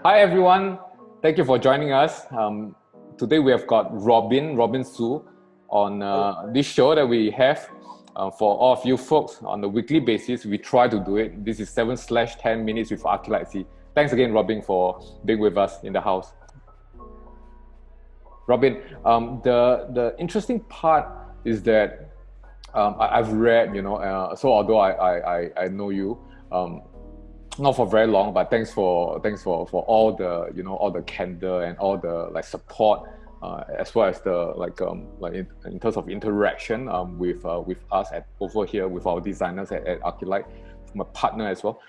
Hi everyone, thank you for joining us. Today we have got Robin Su on this show that we have for all of you folks on a weekly basis. We try to do it. This is 7/10 minutes with ARKHILITE. Thanks again, Robin, for being with us in the house. Robin, the interesting part is that I've read, so although I know you, not for very long, but thanks for all the all the candor and all the support, as well as the in terms of interaction with us over here with our designers at ARKHILITE, my partner as well,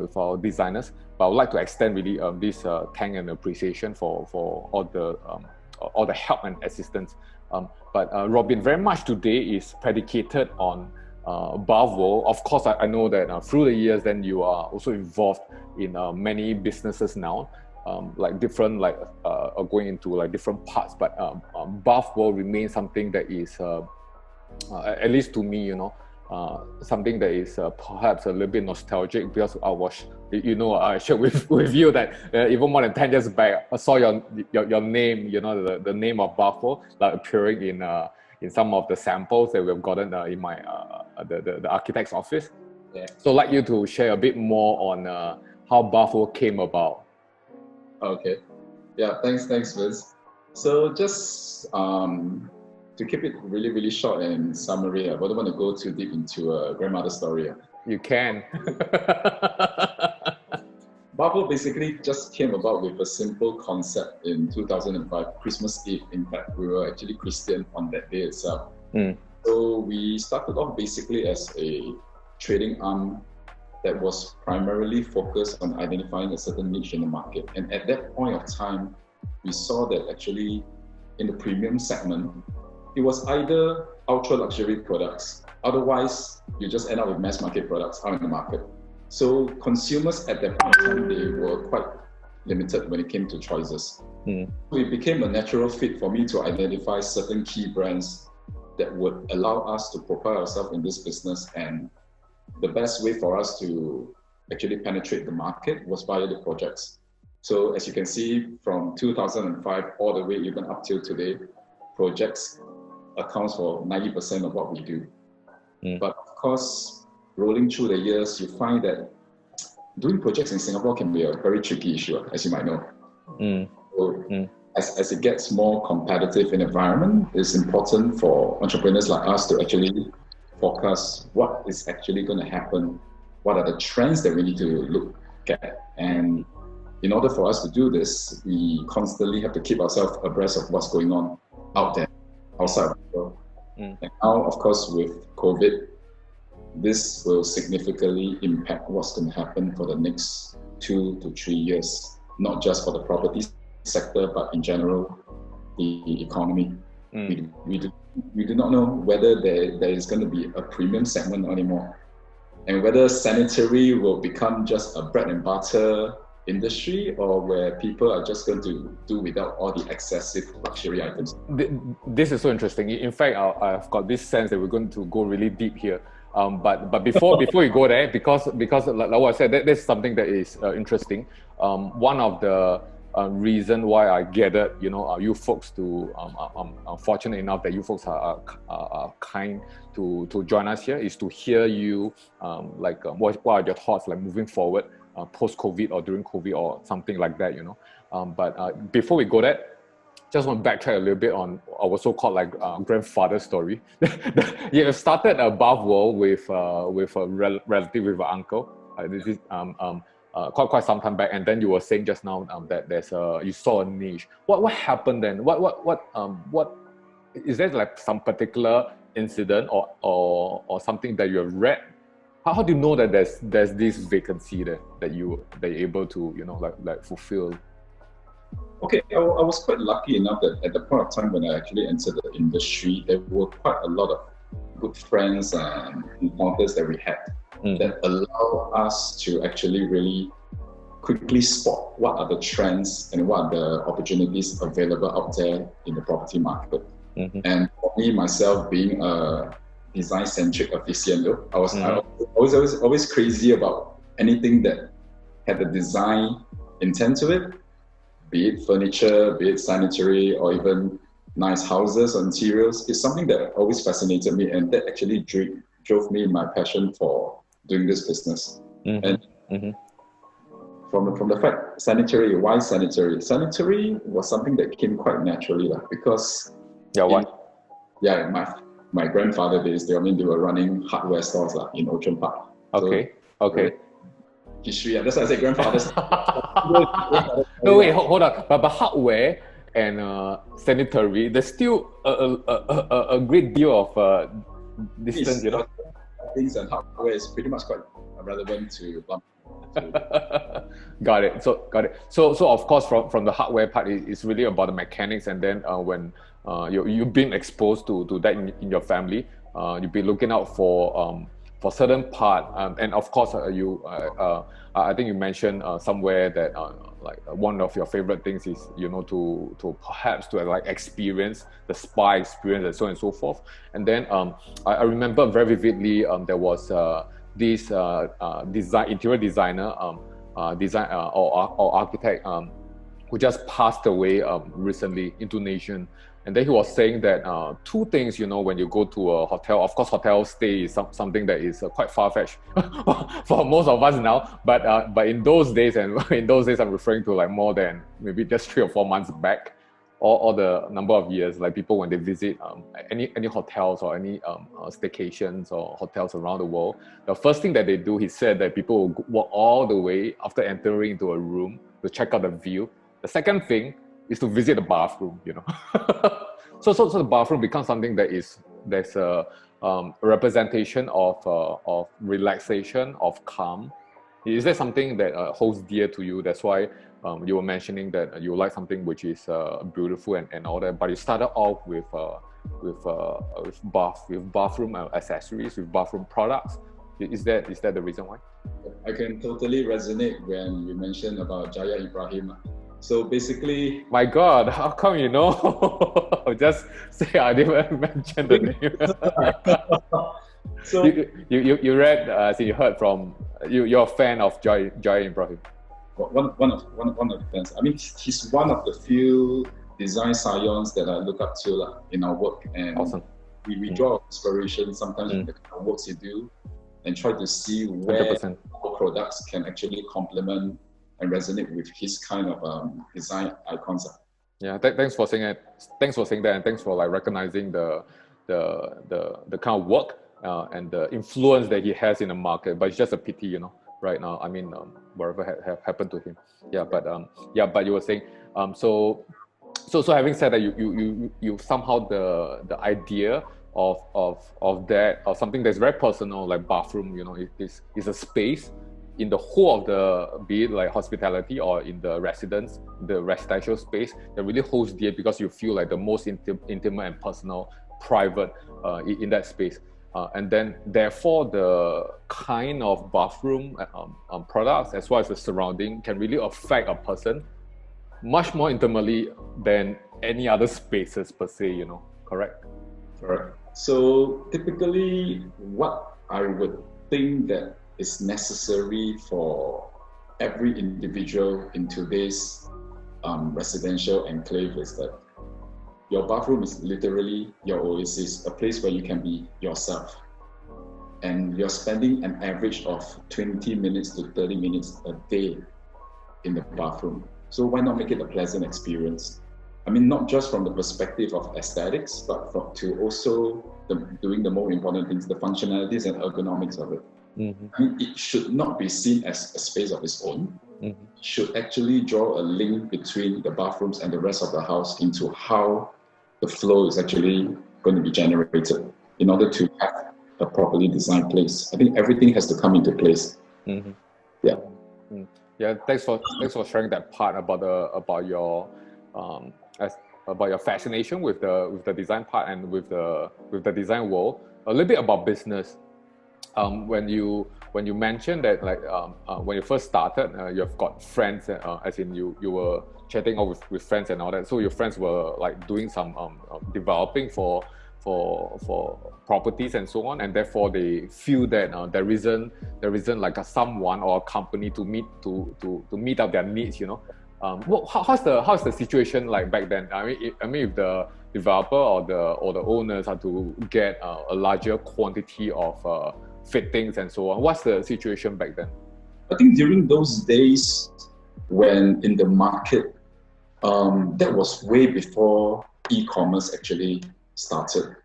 with our designers. But I would like to extend really this thank and appreciation for all the help and assistance. But Robin, very much today is predicated on BATHWORLD. Of course, I know that through the years, then you are also involved in many businesses now, different going into different parts. But BATHWORLD remains something that is, at least to me, something that is perhaps a little bit nostalgic, because I was, I shared with you that even more than 10 years back, I saw your name, the name of BATHWORLD appearing in some of the samples that we've gotten in my the architect's office. Yeah. So I'd like you to share a bit more on how BATHWORLD came about. Okay. Yeah, thanks Vince. So just to keep it really, really short and summary, I wouldn't want to go too deep into a grandmother story. You can. BATHWORLD basically just came about with a simple concept in 2005, Christmas Eve. In fact, we were actually Christian on that day itself. So we started off basically as a trading arm that was primarily focused on identifying a certain niche in the market. And at that point of time, we saw that actually in the premium segment, it was either ultra luxury products, otherwise you just end up with mass market products out in the market. So consumers at that point of time, they were quite limited when it came to choices. So it became a natural fit for me to identify certain key brands that would allow us to propel ourselves in this business. And the best way for us to actually penetrate the market was via the projects. So as you can see, from 2005 all the way even up till today, projects accounts for 90% of what we do. But of course, rolling through the years, you find that doing projects in Singapore can be a very tricky issue, as you might know. As it gets more competitive in environment, it's important for entrepreneurs like us to actually forecast what is actually going to happen, what are the trends that we need to look at. And in order for us to do this, we constantly have to keep ourselves abreast of what's going on out there, outside of the world. And now, of course, with COVID, this will significantly impact what's going to happen for the next 2 to 3 years, not just for the property sector, but in general, the economy. We do not know whether there is going to be a premium segment anymore, and whether sanitary will become just a bread and butter industry, or where people are just going to do without all the excessive luxury items. This is so interesting. In fact, I've got this sense that we're going to go really deep here. But before we go there, because like what I said, that's something that is interesting. One of the reason why I gathered, you folks to, I'm fortunate enough that you folks are kind to join us here, is to hear you, what are your thoughts moving forward, post-COVID or during COVID or something like that, But before we go there, just want to backtrack a little bit on our so-called grandfather story. You started BATHWORLD with a relative, with an uncle. This is quite some time back, and then you were saying just now that there's you saw a niche. What happened then? What is there some particular incident or something that you have read? How do you know that there's this vacancy that you're able to fulfill? Okay, I was quite lucky enough that at the point of time when I actually entered the industry, there were quite a lot of good friends and encounters that we had that allow us to actually really quickly spot what are the trends and what are the opportunities available out there in the property market. And for me, myself, being a design-centric aficionado, I was always crazy about anything that had the design intent to it, be it furniture, be it sanitary, or even nice houses or interiors. It's something that always fascinated me, and that actually drove me my passion for doing this business. And from the fact, sanitary, why sanitary? Sanitary was something that came quite naturally, because my grandfather days, they were running hardware stores in Ocean Park. Okay. History, that's why I say grandfathers. No, wait, hold on. But hardware and sanitary, there's still a great deal of distance, Things and hardware is pretty much quite relevant to Got it. So of course, from the hardware part, it's really about the mechanics, and then when you've been exposed to that in your family, you've been looking out for certain part, and of course, I think you mentioned somewhere that like one of your favorite things is to perhaps to like experience the spa experience and so on and so forth. And then I remember very vividly there was this interior designer or architect who just passed away recently, Indonesian. And then he was saying that two things, when you go to a hotel, of course, hotel stay is something that is quite far-fetched for most of us now. But in those days, and in those days, I'm referring to like more than maybe just 3 or 4 months back, or the number of years, like people when they visit any hotels or any staycations or hotels around the world, the first thing that they do, he said that people will walk all the way after entering into a room to check out the view. The second thing is to visit the bathroom, So the bathroom becomes something that's a representation of relaxation, of calm. Is that something that holds dear to you? That's why you were mentioning that you like something which is beautiful and all that. But you started off with bathroom accessories, with bathroom products. Is that the reason why? I can totally resonate when you mentioned about Jaya Ibrahim. So basically, my God, how come you know? Just say I didn't mention the name. So you read, so you heard from you're a fan of Jaya Ibrahim. One of the fans. I mean, he's one of the few design scions that I look up to in our work, and awesome. We draw inspiration sometimes from the kind of works you do, and try to see where 100%. our products can actually complement and resonate with his kind of design icons. Yeah, thanks for saying it. Thanks for saying that, and thanks for like recognizing the kind of work and the influence that he has in the market. But it's just a pity, right now. I mean, whatever have happened to him. Yeah, but you were saying, so having said that, you somehow the idea of that, or something that's very personal, like bathroom, is a space in the whole of the, be it like hospitality or in the residential space, that really holds dear because you feel like the most intimate and personal, private in that space. And then therefore the kind of bathroom products as well as the surrounding can really affect a person much more intimately than any other spaces per se, correct? Correct. So typically what I would think that is necessary for every individual in today's residential enclave is that your bathroom is literally your oasis, a place where you can be yourself. And you're spending an average of 20 minutes to 30 minutes a day in the bathroom. So why not make it a pleasant experience? I mean, not just from the perspective of aesthetics, but to also doing the more important things, the functionalities and ergonomics of it. Mm-hmm. I mean, it should not be seen as a space of its own. Mm-hmm. It should actually draw a link between the bathrooms and the rest of the house into how the flow is actually going to be generated in order to have a properly designed place. I think everything has to come into place. Mm-hmm. Yeah. Mm-hmm. Yeah. Thanks for sharing that part about your fascination with the design part and with the design world. A little bit about business. When you mentioned that, like when you first started, you've got friends, as in you were chatting with friends and all that. So your friends were like doing some developing for for properties and so on, and therefore they feel that there isn't like a someone or a company to meet up their needs. How's the situation like back then? I mean, if the developer or the owners are to get a larger quantity of fittings and so on, what's the situation back then? I think during those days when in the market, that was way before e-commerce actually started.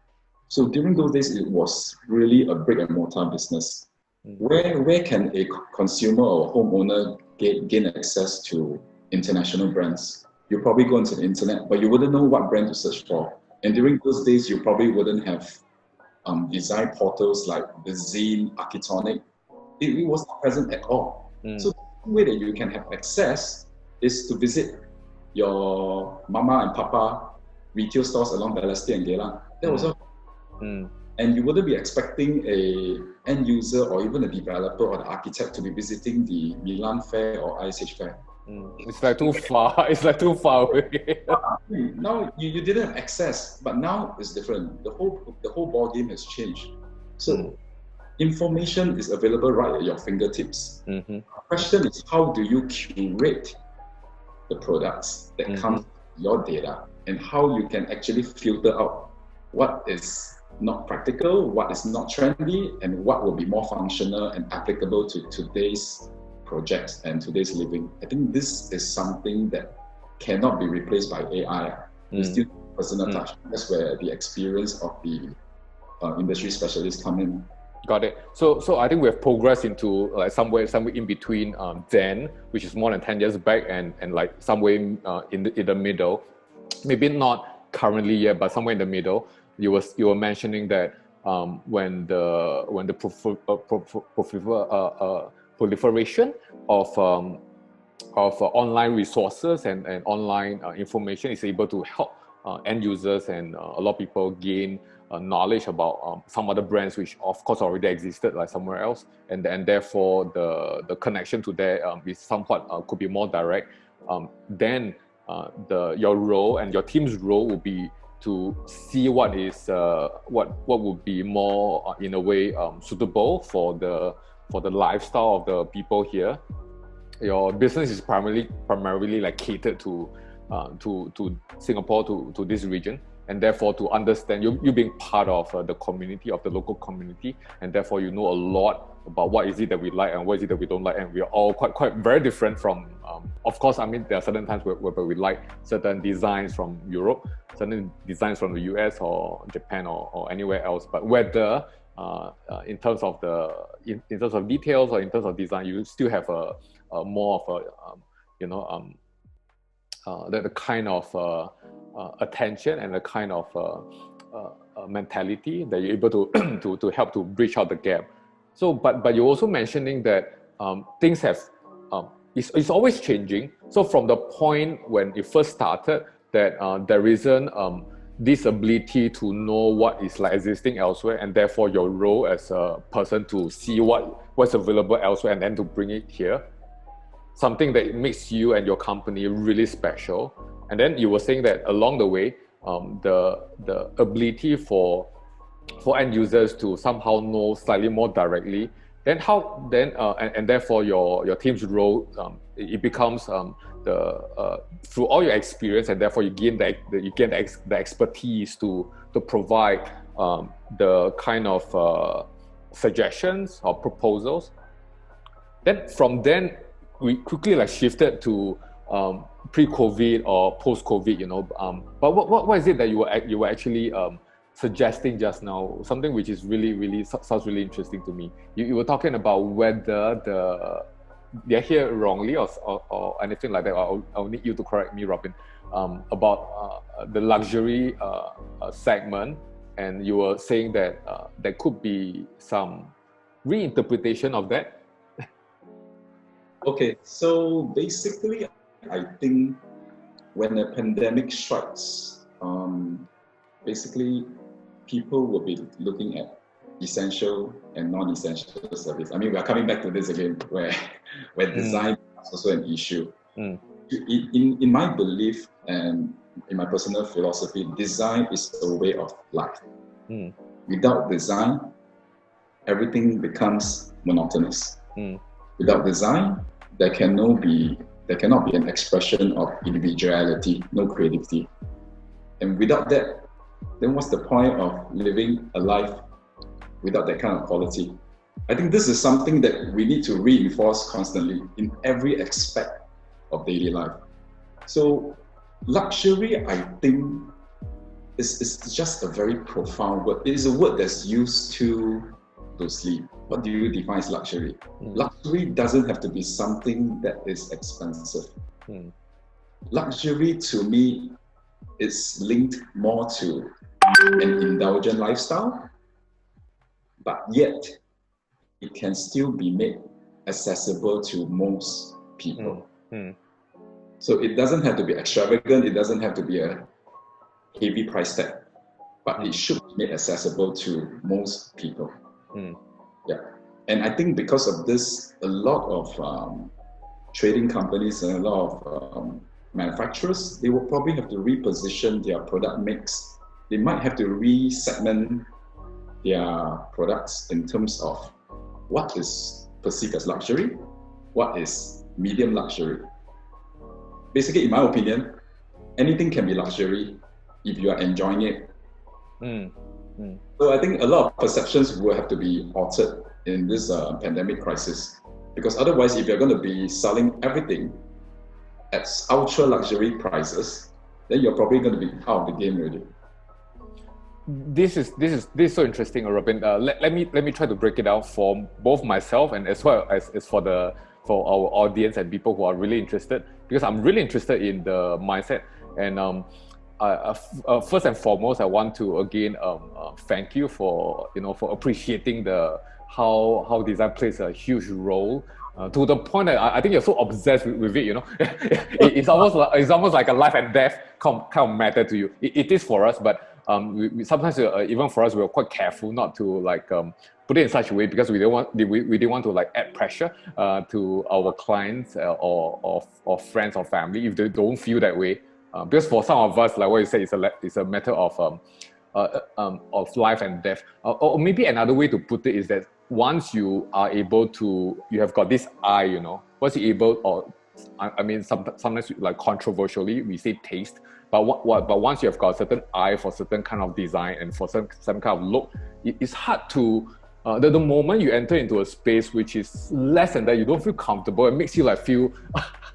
So during those days, it was really a brick and mortar business. Where can a consumer or homeowner gain access to international brands? You probably go onto the internet, but you wouldn't know what brand to search for. And during those days, you probably wouldn't have design portals like the Zine, Architectonic. It was not present at all. So the way that you can have access is to visit your mama and papa retail stores along Balestier and Geylang. That was all. And you wouldn't be expecting an end user or even a developer or the architect to be visiting the Milan Fair or ISH Fair. It's like too far. It's like too far away. Now you didn't have access, but now it's different. The whole ball game has changed. So information is available right at your fingertips. The question is, how do you curate the products that come from your data, and how you can actually filter out what is not practical, what is not trendy, and what will be more functional and applicable to today's projects and today's living. I think this is something that cannot be replaced by AI. It's still personal touch. That's where the experience of the industry specialists come in. Got it. So I think we have progressed into like somewhere in between then, which is more than 10 years back, and like somewhere in the middle. Maybe not currently yet, but somewhere in the middle. You were mentioning that when the proliferation of online resources and online information is able to help end users and a lot of people gain knowledge about some other brands which of course already existed like somewhere else, and therefore the connection to that is somewhat could be more direct. Then your role and your team's role will be to see what is what would be more in a way suitable for the lifestyle of the people here. Your business is primarily like catered to Singapore, to this region, and therefore to understand you being part of the community, of the local community, and therefore you know a lot about what is it that we like and what is it that we don't like, and we are all quite very different from of course, I mean, there are certain times where we like certain designs from Europe, certain designs from the US or Japan or anywhere else, but whether in terms of details or in terms of design, you still have a more of the kind of attention and the kind of mentality that you're able to help to bridge out the gap. So, but you're also mentioning that things have it's always changing. So from the point when it first started, that there isn't this ability to know what is like existing elsewhere, and therefore your role as a person to see what's available elsewhere and then to bring it here. Something that makes you and your company really special. And then you were saying that along the way, the ability for end users to somehow know slightly more directly, then and therefore your team's role it becomes through all your experience, and therefore you gain the expertise to provide the kind of suggestions or proposals. Then from then we quickly like shifted to pre-COVID or post-COVID, but what is it that you were actually suggesting just now? Something which is really sounds really interesting to me. You were talking about whether they're here wrongly or anything like that. I'll need you to correct me, Robin, about the luxury segment, and you were saying that there could be some reinterpretation of that. Okay, so basically, I think when a pandemic strikes, basically people will be looking at essential and non-essential service. I mean, we are coming back to this again, where design is also an issue. In my belief and in my personal philosophy, design is a way of life. Without design, everything becomes monotonous. Without design, there cannot be an expression of individuality, no creativity. And without that, then what's the point of living a life without that kind of quality? I think this is something that we need to reinforce constantly in every aspect of daily life. So luxury, I think, is just a very profound word. It is a word that's used too loosely. What do you define as luxury? Luxury doesn't have to be something that is expensive. Luxury, to me, is linked more to an indulgent lifestyle, but yet it can still be made accessible to most people. So it doesn't have to be extravagant, it doesn't have to be a heavy price tag, but it should be made accessible to most people. Yeah. And I think because of this, a lot of trading companies and a lot of manufacturers, they will probably have to reposition their product mix. They might have to re-segment their products in terms of what is perceived as luxury, what is medium luxury. Basically, in my opinion, anything can be luxury if you are enjoying it. So I think a lot of perceptions will have to be altered in this pandemic crisis, because otherwise, if you're going to be selling everything at ultra luxury prices, then you're probably going to be out of the game already. This is so interesting, Robin. Let me try to break it down for both myself and as well as for our audience and people who are really interested, because I'm really interested in the mindset. And first and foremost, I want to again thank you for appreciating how design plays a huge role. To the point that I think you're so obsessed with it, it's almost like a life and death kind of matter to you. It is for us, but we sometimes even for us, we're quite careful not to put it in such a way, because we didn't want to add pressure to our clients or friends or family if they don't feel that way. Because for some of us, like what you said, it's a matter of life and death. Or maybe another way to put it is that once you are able to, you have got this eye, once you're able, or I mean, sometimes controversially we say taste, but once you have got a certain eye for certain kind of design and for some kind of look, it's hard to. The moment you enter into a space which is less than that, you don't feel comfortable. It makes you feel,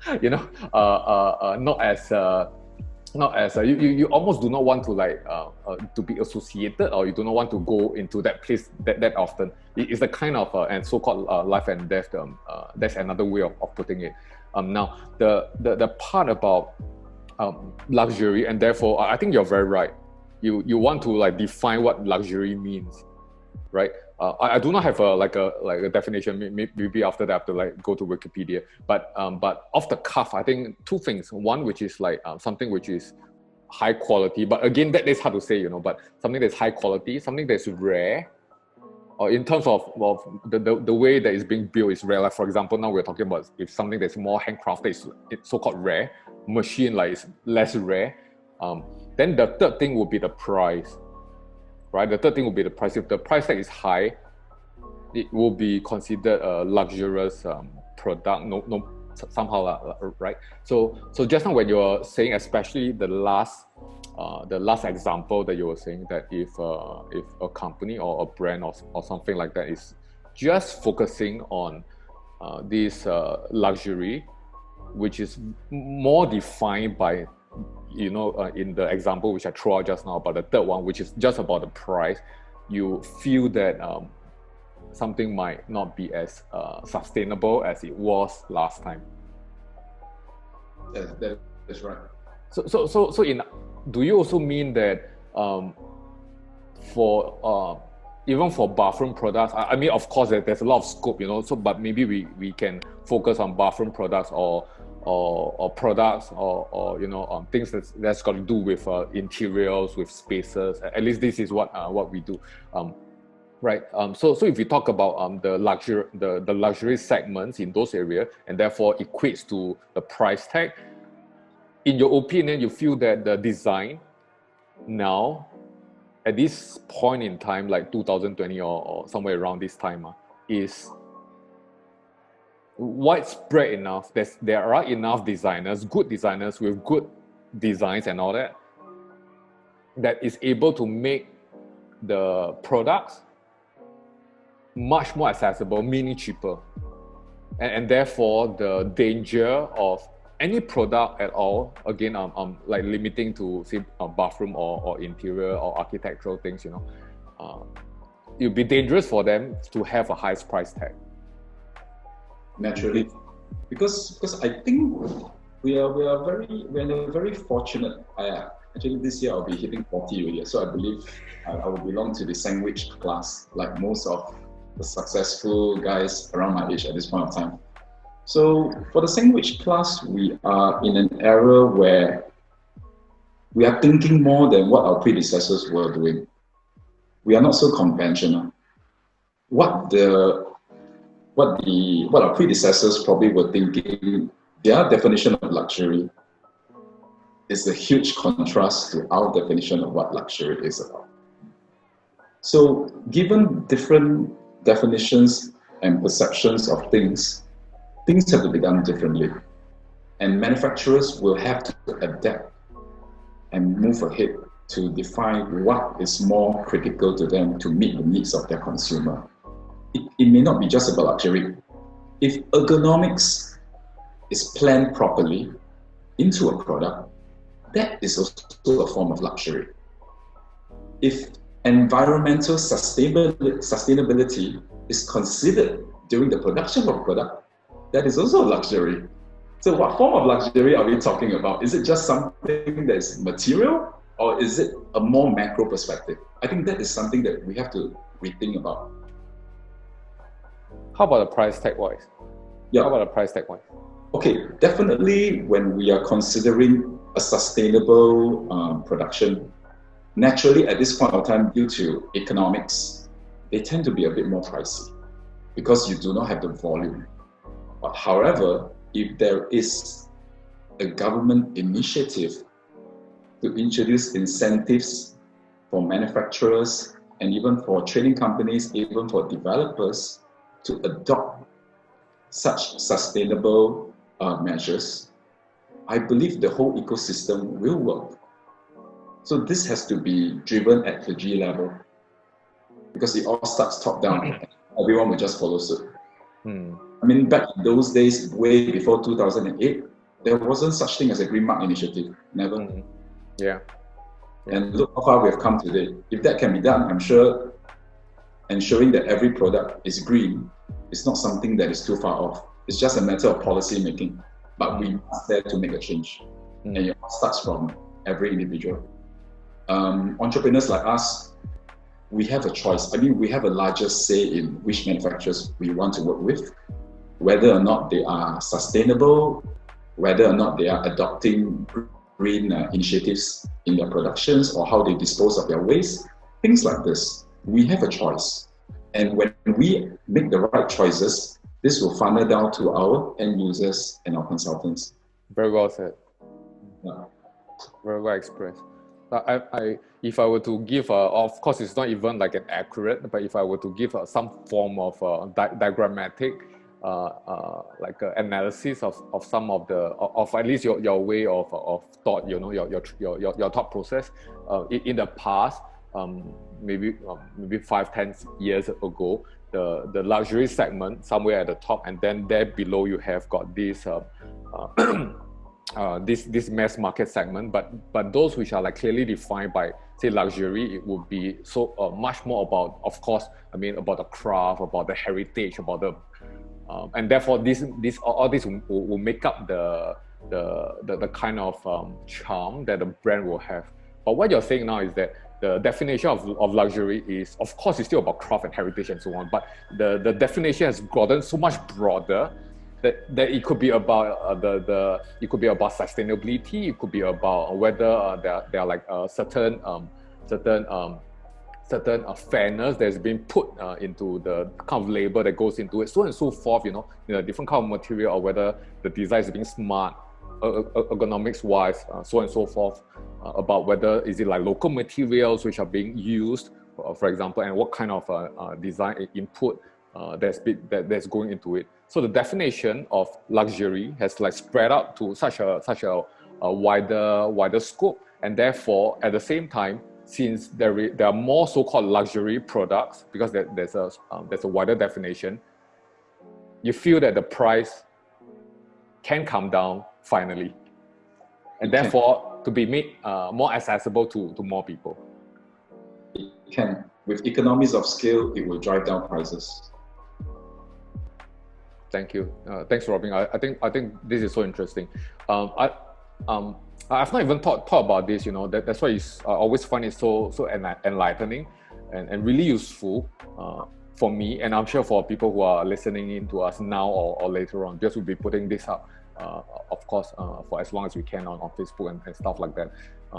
not as you almost do not want to be associated, or you do not want to go into that place that often. It's the kind of and so-called life and death. That's another way of putting it. Now the part about luxury, and therefore I think you're very right. You want to define what luxury means, right? I do not have a definition. Maybe after that I have to go to Wikipedia. But off the cuff, I think two things. One, which is something which is high quality. But again, that is hard to say, But something that's high quality, something that's rare, or in terms of the way that it's being built is rare. Like for example, now we're talking about if something that's more handcrafted, it's so-called rare. Machine is less rare. Then the third thing would be the price. Right, the third thing will be the price. If the price tag is high, it will be considered a luxurious product. Somehow, right? So just now when you're saying, especially the last example that you were saying, that if a company or a brand or something like that is just focusing on this luxury, which is more defined by in the example which I threw out just now about the third one, which is just about the price, you feel that something might not be as sustainable as it was last time. That's right. So do you also mean that for even for bathroom products, I mean, of course there's a lot of scope, but maybe we can focus on bathroom products or products or things that's got to do with interiors, with spaces. At least this is what we do, right? So if you talk about the luxury segments in those areas, and therefore equates to the price tag, in your opinion, you feel that the design now at this point in time, like 2020 or somewhere around this time, is widespread enough. There are enough designers, good designers with good designs and all that, that is able to make the products much more accessible, meaning cheaper. And therefore, the danger of any product at all, again, like limiting to, say, a bathroom or interior or architectural things, it would be dangerous for them to have a high price tag. Naturally, because I think we're in a very fortunate. Actually, this year I'll be hitting 40 a year, so I believe I will belong to the sandwich class, like most of the successful guys around my age at this point of time. So for the sandwich class, we are in an era where we are thinking more than what our predecessors were doing. We are not so conventional. What our predecessors probably were thinking, their definition of luxury is a huge contrast to our definition of what luxury is about. So given different definitions and perceptions of things have to be done differently. And manufacturers will have to adapt and move ahead to define what is more critical to them to meet the needs of their consumer. It may not be just about luxury. If ergonomics is planned properly into a product, that is also a form of luxury. If environmental sustainability is considered during the production of a product, that is also a luxury. So what form of luxury are we talking about? Is it just something that is material, or is it a more macro perspective? I think that is something that we have to rethink about. How about the price tag wise? Yeah. How about the price tag wise? Okay, definitely when we are considering a sustainable production, naturally at this point of time, due to economics, they tend to be a bit more pricey because you do not have the volume. But however, if there is a government initiative to introduce incentives for manufacturers and even for trading companies, even for developers to adopt such sustainable measures, I believe the whole ecosystem will work. So this has to be driven at the G level because it all starts top down. Everyone will just follow suit. I mean, back in those days, way before 2008, there wasn't such thing as a Green Mark initiative. Never. Yeah. And look how far we have come today. If that can be done, I'm sure ensuring that every product is green is not something that is too far off. It's just a matter of policy making. But we must dare to make a change. And it all starts from every individual. Entrepreneurs like us, we have a choice. I mean, we have a larger say in which manufacturers we want to work with, whether or not they are sustainable, whether or not they are adopting green initiatives in their productions or how they dispose of their waste, things like this. We have a choice. And when we make the right choices, this will funnel down to our end users and our consultants. Very well said. Yeah. Very well expressed. If I were to give, of course, it's not even like an accurate, but if I were to give some form of diagrammatic, like analysis of some of the, of at least your way of thought, your thought process, in the past, maybe 5-10 years ago, the luxury segment somewhere at the top, and then there below you have got this this mass market segment, but those which are like clearly defined by, say, luxury, it would be so much more about, of course, I mean, about the craft, about the heritage, about the and therefore all this will make up the kind of charm that the brand will have. But what you're saying now is that the definition of luxury is, of course, it's still about craft and heritage and so on, but the definition has gotten so much broader that it could be about it could be about sustainability. It could be about whether there are like certain fairness that's been put into the kind of label that goes into it, so on and so forth. Different kind of material, or whether the design is being smart, ergonomics wise, so on and so forth. about whether is it like local materials which are being used, for example, and what kind of design input that's going into it. So the definition of luxury has like spread out to such a wider scope, and therefore at the same time, since there are more so-called luxury products, because there's a wider definition, you feel that the price can come down finally, and therefore to be made more accessible to more people. It can. With economies of scale, it will drive down prices. Thank you. Thanks, Robin. I think this is so interesting. I've not even thought about this. That's why I always find it so enlightening and really useful for me, and I'm sure for people who are listening in to us now or later on, because we'll be putting this up, of course, for as long as we can on Facebook and stuff like that.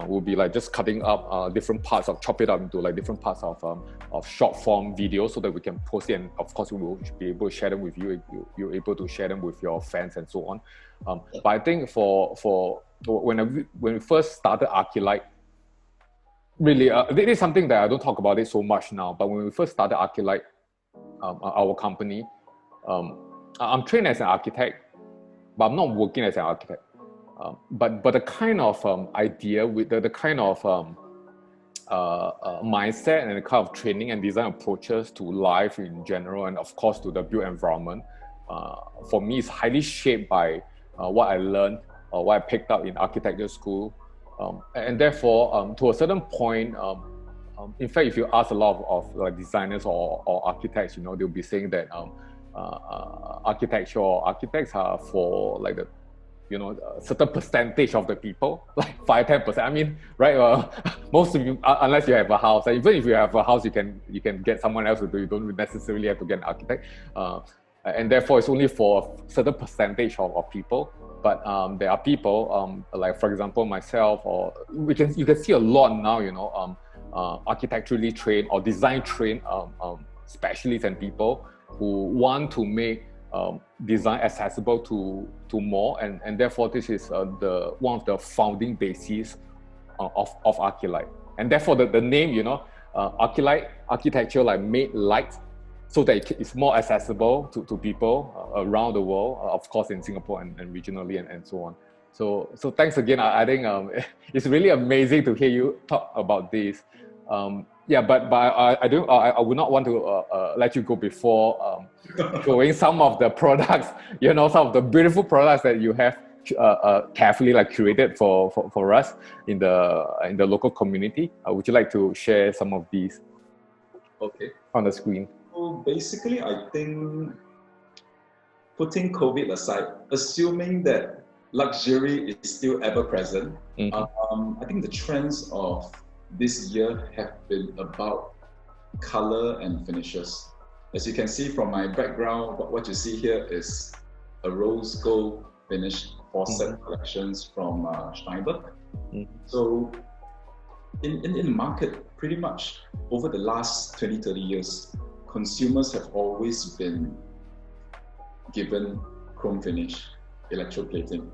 We'll be like just cutting up different parts, chop it up into like different parts of short form videos so that we can post it, and of course we will be able to share them with you. You're able to share them with your fans and so on. But I think for when we first started ARKHILITE, really, it is something that I don't talk about it so much now. But when we first started ARKHILITE, our company, I'm trained as an architect, but I'm not working as an architect. But the kind of idea with the kind of mindset and the kind of training and design approaches to life in general, and of course to the built environment, for me is highly shaped by what I learned or what I picked up in architecture school, and therefore to a certain point, in fact, if you ask a lot of like designers or architects, they'll be saying that architecture or architects are for like the a certain percentage of the people, like 5-10%. I mean, right? Most of you, unless you have a house, even if you have a house, you can get someone else to do. You don't necessarily have to get an architect, and therefore it's only for a certain percentage of people. But there are people like, for example, myself, or you can see a lot now. Architecturally trained or design trained specialists and people who want to make design accessible to more, and therefore this is one of the founding bases of ARKHILITE, and therefore the name, ARKHILITE, architecture like made light, so that it's more accessible to people around the world, of course in Singapore and regionally and so on. So thanks again. I think it's really amazing to hear you talk about this. But I would not want to let you go before showing some of the products, some of the beautiful products that you have carefully like curated for us in the local community. Would you like to share some of these? Okay. On the screen. So basically, I think putting COVID aside, assuming that luxury is still ever present, I think the trends of this year have been about color and finishes. As you can see from my background, what you see here is a rose gold finished faucet collections from Steinberg. So in the market, pretty much over the last 20-30 years, consumers have always been given chrome finish, electroplating.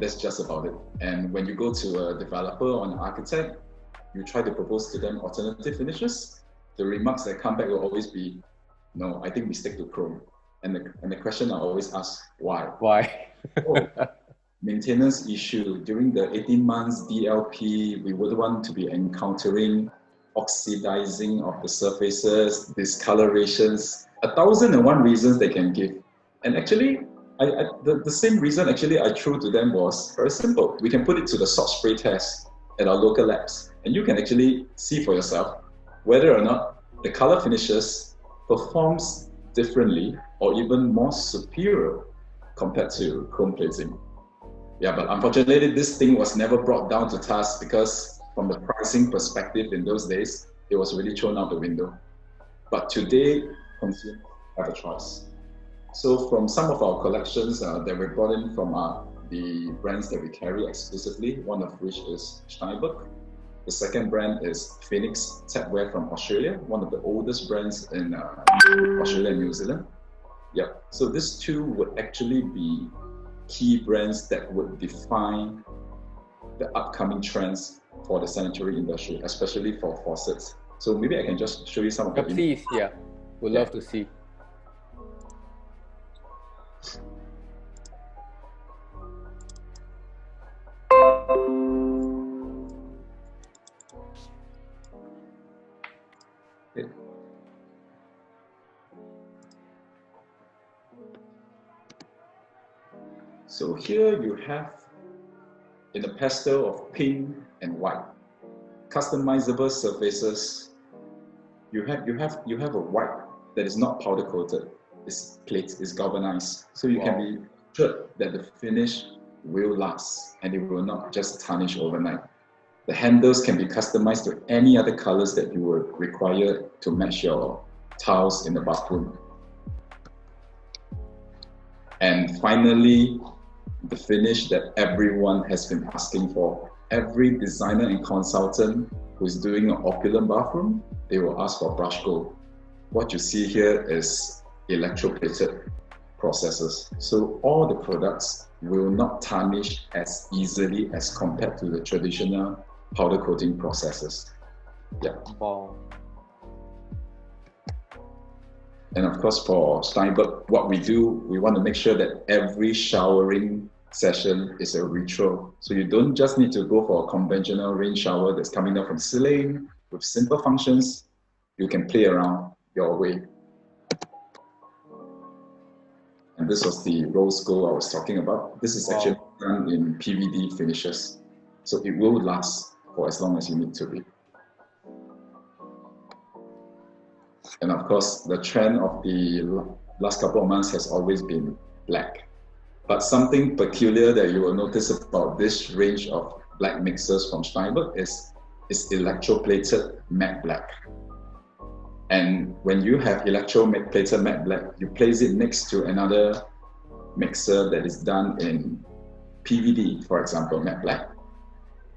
That's just about it. And when you go to a developer or an architect, you try to propose to them alternative finishes, the remarks that come back will always be, no, I think we stick to chrome. And the question I always ask, why? Why? Maintenance issue. During the 18 months DLP, we would want to be encountering oxidizing of the surfaces, discolorations, 1,001 reasons they can give. And actually, the same reason actually I threw to them was very simple. We can put it to the salt spray test at our local labs, and you can actually see for yourself whether or not the color finishes performs differently or even more superior compared to chrome plating. Yeah, but unfortunately, this thing was never brought down to task because from the pricing perspective in those days, it was really thrown out the window. But today, consumers have a choice. So from some of our collections that we brought in from the brands that we carry exclusively, one of which is Steinberg. The second brand is Phoenix Tapware from Australia, one of the oldest brands in Australia and New Zealand. Yeah, so these two would actually be key brands that would define the upcoming trends for the sanitary industry, especially for faucets. So maybe I can just show you some of the please, yeah. We'd love to see. Okay. So here you have, in a pastel of pink and white, customizable surfaces. You have a white that is not powder coated. It's plate, it's galvanized. So you can be sure that the finish will last and it will not just tarnish overnight. The handles can be customized to any other colors that you would require to match your tiles in the bathroom. And finally, the finish that everyone has been asking for. Every designer and consultant who is doing an opulent bathroom, they will ask for brush gold. What you see here is electroplated processes. So all the products will not tarnish as easily as compared to the traditional powder coating processes. Yeah. Wow. And of course, for Steinberg, what we do, we want to make sure that every showering session is a ritual. So you don't just need to go for a conventional rain shower that's coming down from ceiling with simple functions. You can play around your way. And this was the rose gold I was talking about. This is actually done in PVD finishes. So it will last for as long as you need to be. And of course, the trend of the last couple of months has always been black. But something peculiar that you will notice about this range of black mixers from Steinberg is electroplated matte black. And when you have electroplated matte black, you place it next to another mixer that is done in PVD, for example, matte black.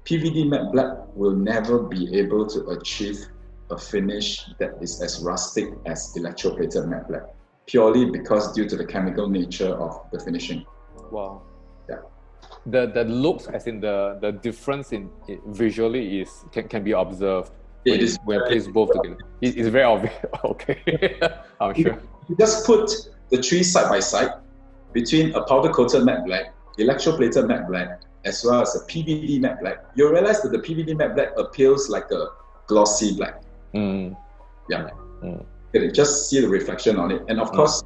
PVD matte black will never be able to achieve a finish that is as rustic as electroplated matte black, purely because due to the chemical nature of the finishing. Wow. Yeah. The looks, as in the difference in it visually can be observed when you place both together. It's very obvious. Okay, I'm sure. You just put the three side by side between a powder coated matte black, electroplated matte black, as well as a PVD matte black. You'll realize that the PVD matte black appeals like a glossy black. Yeah. You can just see the reflection on it. And of course,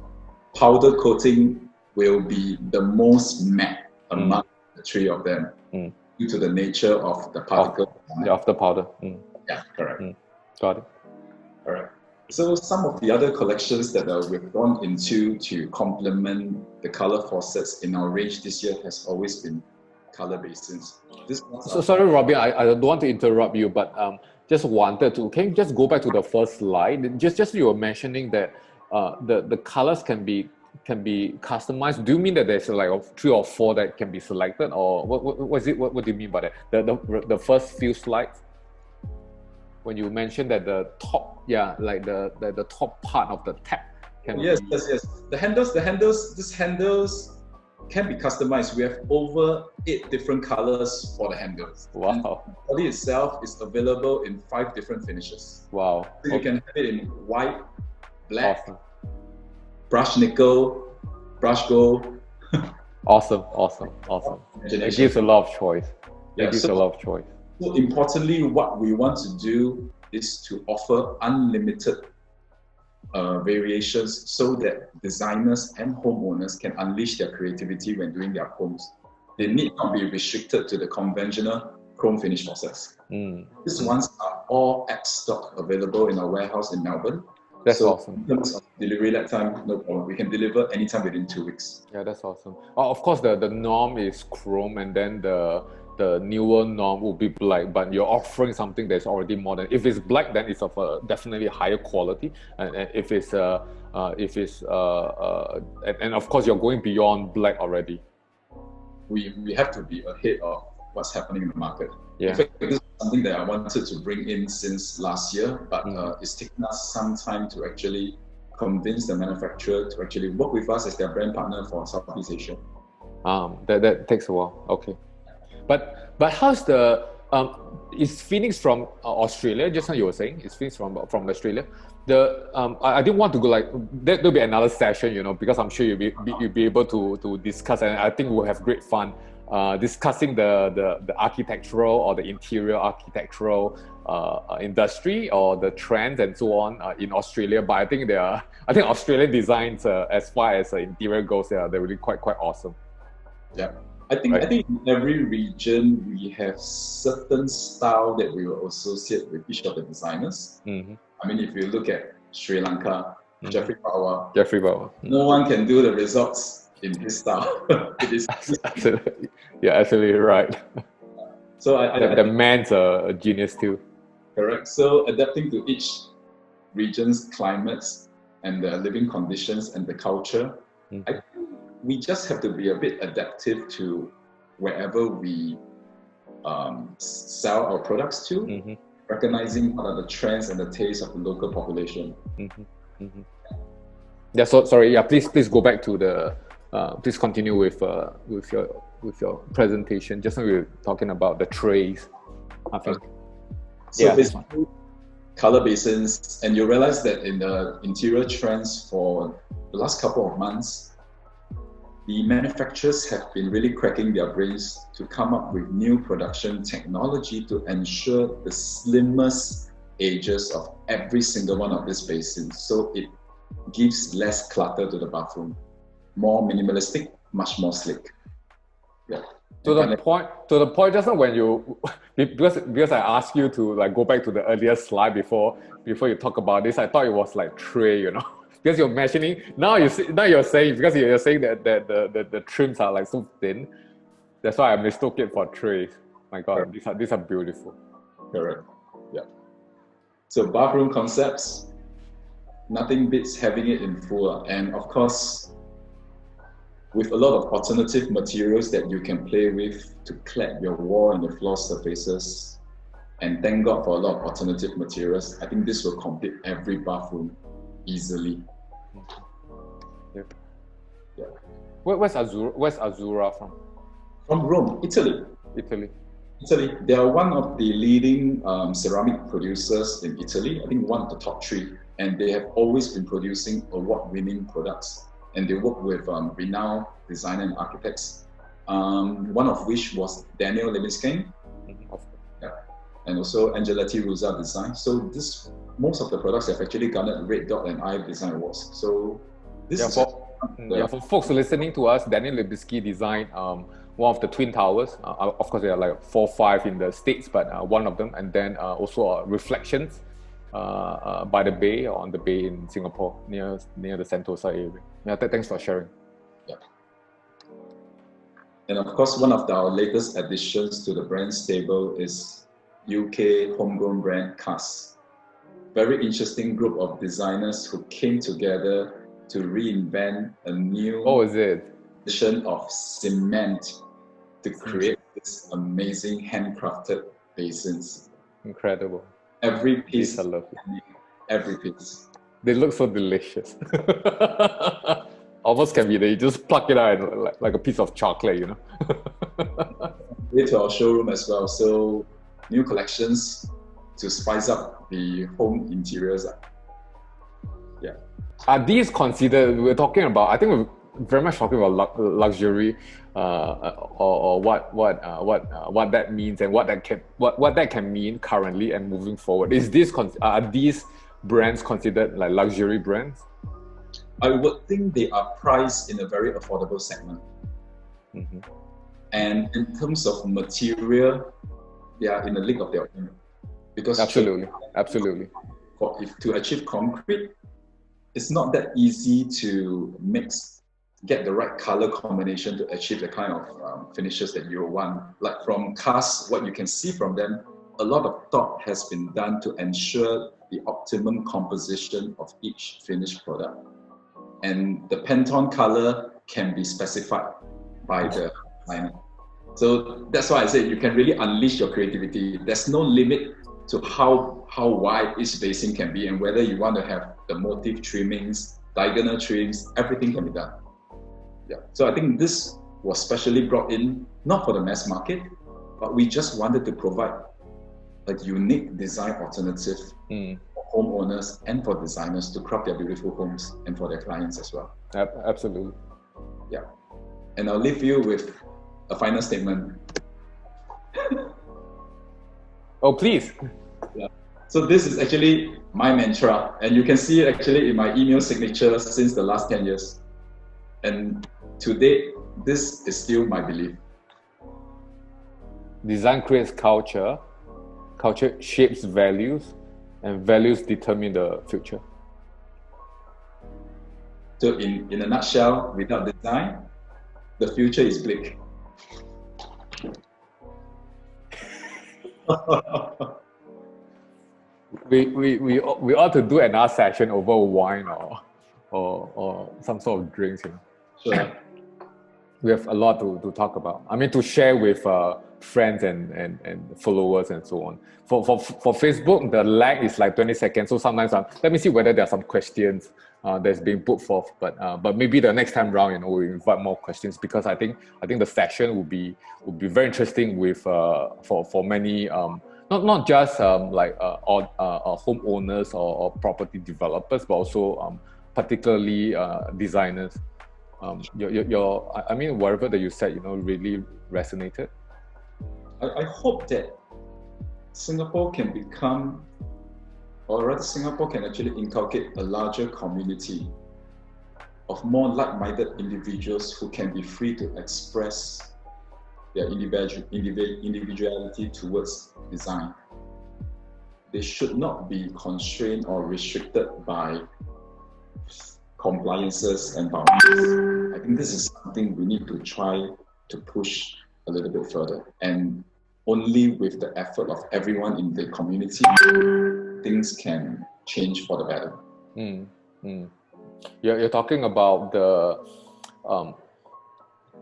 powder coating will be the most matte among the three of them due to the nature of the particle. Of the powder. Yeah, correct. Got it. All right. So some of the other collections that we've gone into to complement the color faucets in our range this year has always been color basins. So sorry, Robin, I don't want to interrupt you, but just wanted to, can you just go back to the first slide? Just you were mentioning that the colors can be customized. Do you mean that there's like 3 or 4 that can be selected, or what is it? What do you mean by that? The first few slides, when you mentioned that the top, like the top part of the tap can yes. The handles, these handles can be customized. We have over 8 different colors for the handles. Wow. And the body itself is available in 5 different finishes. Wow. So you can have it in white, black, awesome. Brush nickel, brush gold. Awesome. It gives a lot of choice. So importantly, what we want to do is to offer unlimited variations so that designers and homeowners can unleash their creativity when doing their homes. They need not be restricted to the conventional chrome finish process. These ones are all at stock available in our warehouse in Melbourne. That's awesome. In terms of delivery lead time, no problem. We can deliver anytime within 2 weeks. Yeah, that's awesome. Of course, the norm is chrome, and then the newer norm will be black. But you're offering something that's already modern. If it's black, then it's of a definitely higher quality. And if it's and of course, you're going beyond black already. We have to be ahead of what's happening in the market. Yeah. In fact, this is something that I wanted to bring in since last year, but it's taken us some time to actually convince the manufacturer to actually work with us as their brand partner for Southeast Asia. That takes a while. Okay. But how's the is Phoenix from Australia? Just now you were saying it's Phoenix from Australia. I didn't want to go like there'll be another session, you know, because I'm sure you'll be able to discuss, and I think we'll have great fun discussing the architectural or the interior architectural industry or the trends and so on in Australia. But I think Australian designs as far as interior goes, they're really quite awesome. Yeah. I think in every region we have certain style that we will associate with each of the designers. Mm-hmm. I mean, if you look at Sri Lanka, mm-hmm. Jeffrey Bauer, mm-hmm. no one can do the results in his style. It is absolutely, yeah, absolutely right. So the man's a genius too. Correct. So adapting to each region's climates and the living conditions and the culture, mm-hmm. I think we just have to be a bit adaptive to wherever we sell our products to, mm-hmm. recognizing what are the trends and the tastes of the local population. Mm-hmm. Mm-hmm. Yeah. So sorry. Yeah. Please go back to the. Please continue with your presentation. Just now we were talking about the trays, I think. So basically, color basins, and you realize that in the interior trends for the last couple of months, the manufacturers have been really cracking their brains to come up with new production technology to ensure the slimmest edges of every single one of these basins. So it gives less clutter to the bathroom, more minimalistic, much more slick. Yeah. To the point just now when you, because I asked you to like go back to the earlier slide before you talk about this, I thought it was like tray, you know. Because you're mentioning now you're saying, because you're saying that the trims are like so thin, that's why I mistook it for trays. My God, these are beautiful. Correct. Yeah. So bathroom concepts, nothing beats having it in full, and of course, with a lot of alternative materials that you can play with to clad your wall and your floor surfaces, and thank God for a lot of alternative materials. I think this will complete every bathroom easily. Yep. Yeah. Where's Azura from? From Rome, Italy. They are one of the leading ceramic producers in Italy. I think one of the top 3, and they have always been producing award-winning products. And they work with renowned designer and architects. One of which was Daniel Libeskind, yeah, and also Angeletti Ruza Design. So most of the products have actually garnered Red Dot and IF Design Awards. So for folks listening to us, Daniel Libeskind designed one of the Twin Towers. Of course, there are like 4 or 5 in the States, but one of them, and then also Reflections by the bay, or on the bay in Singapore, near the Sentosa area. Yeah, thanks for sharing. Yeah. And of course, one of our latest additions to the brand stable is UK homegrown brand CAS. Very interesting group of designers who came together to reinvent a new edition of cement to create this amazing handcrafted basins. Incredible. Every piece, I love it. Every piece. They look so delicious. Almost can be, they just pluck it out and like a piece of chocolate, you know. Way to our showroom as well. So new collections to spice up the home interiors. Yeah. Are these considered? We're talking about. I think we're very much talking about luxury, or what that means and what that can mean currently and moving forward. Are these brands considered like luxury brands? I would think they are priced in a very affordable segment. Mm-hmm. And in terms of material, they are in a league of their own. Because absolutely. To achieve concrete, it's not that easy to get the right color combination to achieve the kind of finishes that you want. Like from CAS, what you can see from them, a lot of thought has been done to ensure the optimum composition of each finished product. And the Pantone color can be specified by the designer. So that's why I say you can really unleash your creativity. There's no limit to how wide each basin can be, and whether you want to have the motif trimmings, diagonal trims, everything can be done. Yeah. So I think this was specially brought in, not for the mass market, but we just wanted to provide a unique design alternative for homeowners and for designers to craft their beautiful homes and for their clients as well. Absolutely. Yeah. And I'll leave you with a final statement. Oh, please. Yeah. So this is actually my mantra, and you can see it actually in my email signature since the last 10 years. And to date, this is still my belief. Design creates culture, culture shapes values, and values determine the future. So in a nutshell, without design, the future is bleak. we ought to do another session over wine or some sort of drinks, you know. Sure. We have a lot to talk about. I mean, to share with friends and followers and so on. For Facebook, the lag is like 20 seconds. So sometimes let me see whether there are some questions that's being put forth. But maybe the next time round, you know, we invite more questions, because I think the session will be very interesting with for many not just homeowners or property developers, but also particularly designers. I mean, whatever that you said, you know, really resonated. I hope that Singapore can become, or rather Singapore can actually inculcate a larger community of more like-minded individuals who can be free to express their individuality towards design. They should not be constrained or restricted by compliances and boundaries. I think this is something we need to try to push a little bit further, and only with the effort of everyone in the community, things can change for the better. You're talking about the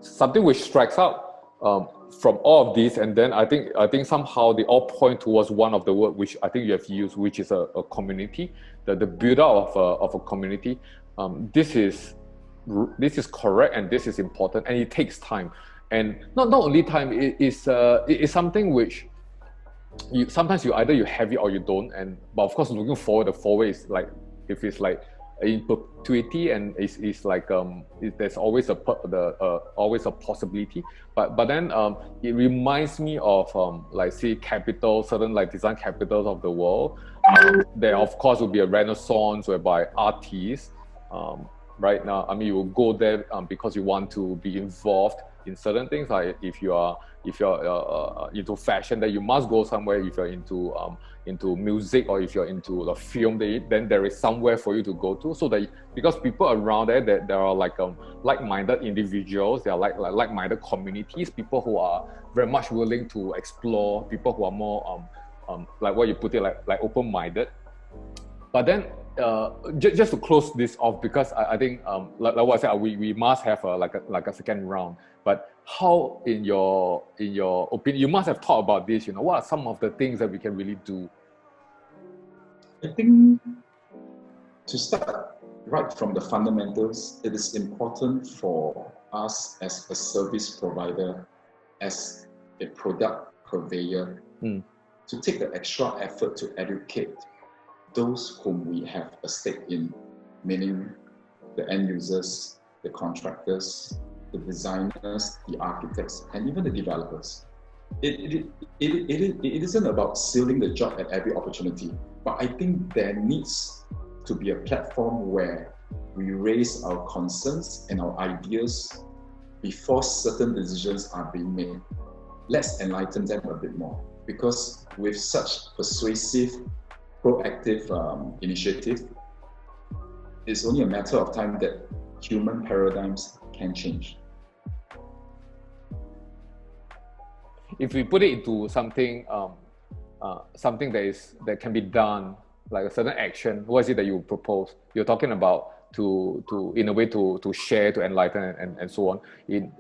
something which strikes out from all of these, and then I think somehow they all point towards one of the words which I think you have used, which is a community, the build out of a community. This is correct, and this is important, and it takes time. And not only time, it is something which sometimes you either you have it or you don't. But of course, looking forward, the forward is like, if it's like in perpetuity, and it's like there's always always a possibility. But then it reminds me of like, say, certain like design capitals of the world. There of course will be a renaissance whereby artists right now, I mean, you will go there because you want to be involved in certain things. Like if you're into fashion, then you must go somewhere. If you're into music, or if you're into the film, then there is somewhere for you to go to. So that, because people around there are like like-minded individuals, they are like-minded communities, people who are very much willing to explore, people who are more like what you put it, like open-minded. But then just to close this off, because I think like what I said, we must have like a second round. But how, in your opinion, you must have thought about this, you know, what are some of the things that we can really do? I think to start right from the fundamentals, it is important for us as a service provider, as a product purveyor, to take the extra effort to educate those whom we have a stake in, meaning the end users, the contractors, the designers, the architects, and even the developers. It isn't about sealing the job at every opportunity, but I think there needs to be a platform where we raise our concerns and our ideas before certain decisions are being made. Let's enlighten them a bit more, because with such persuasive, proactive initiative, it's only a matter of time that human paradigms can change. If we put it into something something that can be done, like a certain action, what is it that you propose? You're talking about to in a way to share, to enlighten, and so on. In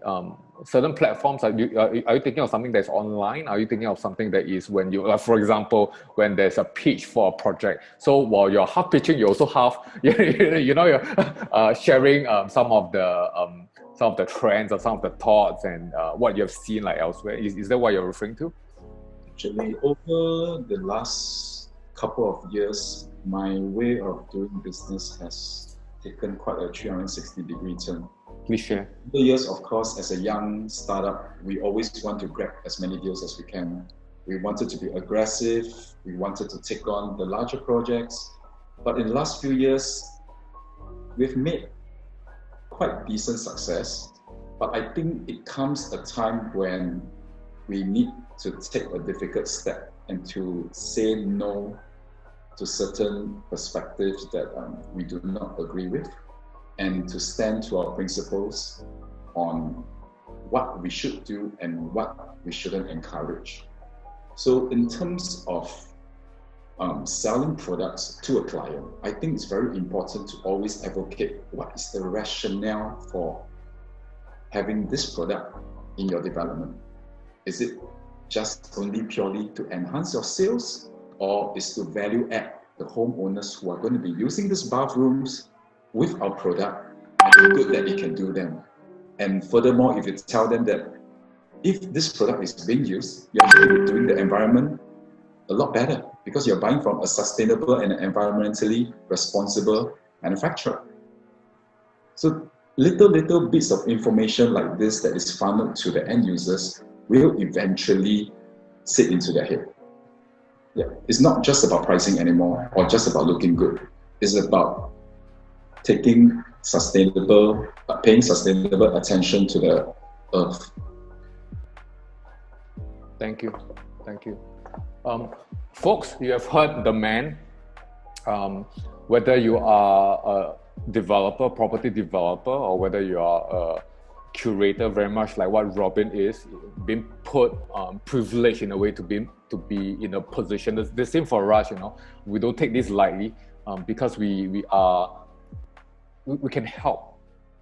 certain platforms, are you thinking of something that's online? Are you thinking of something that is when you, like, for example, when there's a pitch for a project? So while you're half pitching, you also half you're sharing some of the trends or some of the thoughts and what you've seen like elsewhere. Is that what you're referring to? Actually, over the last couple of years, my way of doing business has taken quite a 360-degree turn. Please share. The years, of course, as a young startup, we always want to grab as many deals as we can. We wanted to be aggressive. We wanted to take on the larger projects. But in the last few years, we've made quite decent success. But I think it comes a time when we need to take a difficult step and to say no to certain perspectives that we do not agree with, and to stand to our principles on what we should do and what we shouldn't encourage. So in terms of selling products to a client, I think it's very important to always advocate what is the rationale for having this product in your development. Is it just only purely to enhance your sales, or is to value add the homeowners who are going to be using these bathrooms with our product and the good that it can do them? And furthermore, if you tell them that if this product is being used, you're actually doing the environment a lot better because you're buying from a sustainable and environmentally responsible manufacturer. So little bits of information like this that is funneled to the end users will eventually sit into their head. Yeah, it's not just about pricing anymore or just about looking good. It's about taking sustainable, paying sustainable attention to the earth. Thank you. Folks, you have heard the man. Whether you are a developer, property developer, or whether you are a curator, very much like what Robin is, being put privileged in a way to be in a position. The same for us, we don't take this lightly because we can help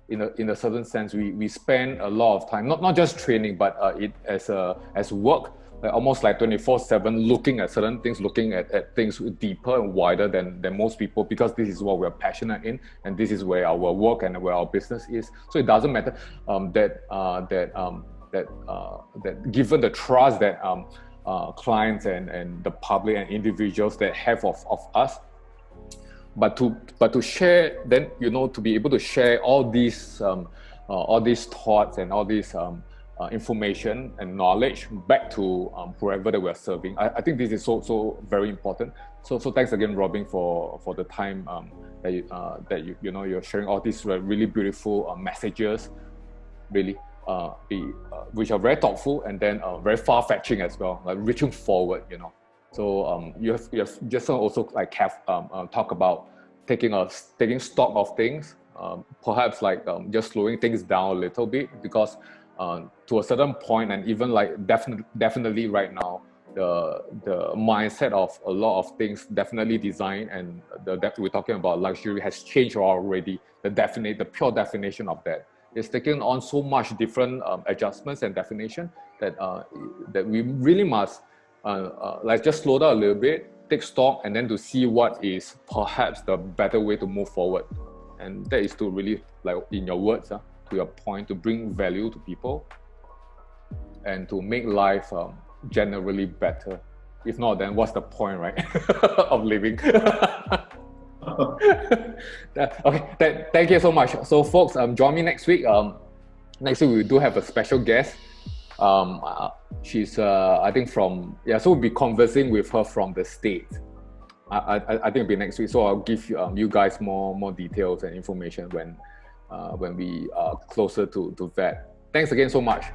in a certain sense. We spend a lot of time, not just training, but it as work, almost like 24/7, looking at certain things, looking at things deeper and wider than most people, because this is what we're passionate in, and this is where our work and where our business is. So it doesn't matter that given the trust that clients and the public and individuals that have of us, but to share, then to be able to share all these thoughts and all these information and knowledge back to whoever that we're serving. I think this is so very important. So thanks again, Robin, for the time that you're sharing all these really beautiful messages, really which are very thoughtful and then very far-fetching as well, like reaching forward. So you have just also like have talk about taking stock of things, perhaps like just slowing things down a little bit, because to a certain point, and even like definitely right now, the mindset of a lot of things, definitely design and we're talking about luxury, has changed already. The pure definition of that is taking on so much different adjustments and definition that we really must like just slow down a little bit, take stock, and then to see what is perhaps the better way to move forward. And that is to really, like in your words, to your point, to bring value to people and to make life generally better. If not, then what's the point, right, of living? Okay, thank you so much. So folks, join me next week. Next week we do have a special guest. She's I think from, so we'll be conversing with her from the States. I think it'll be next week, so I'll give you guys more details and information when we are closer to that. Thanks again so much.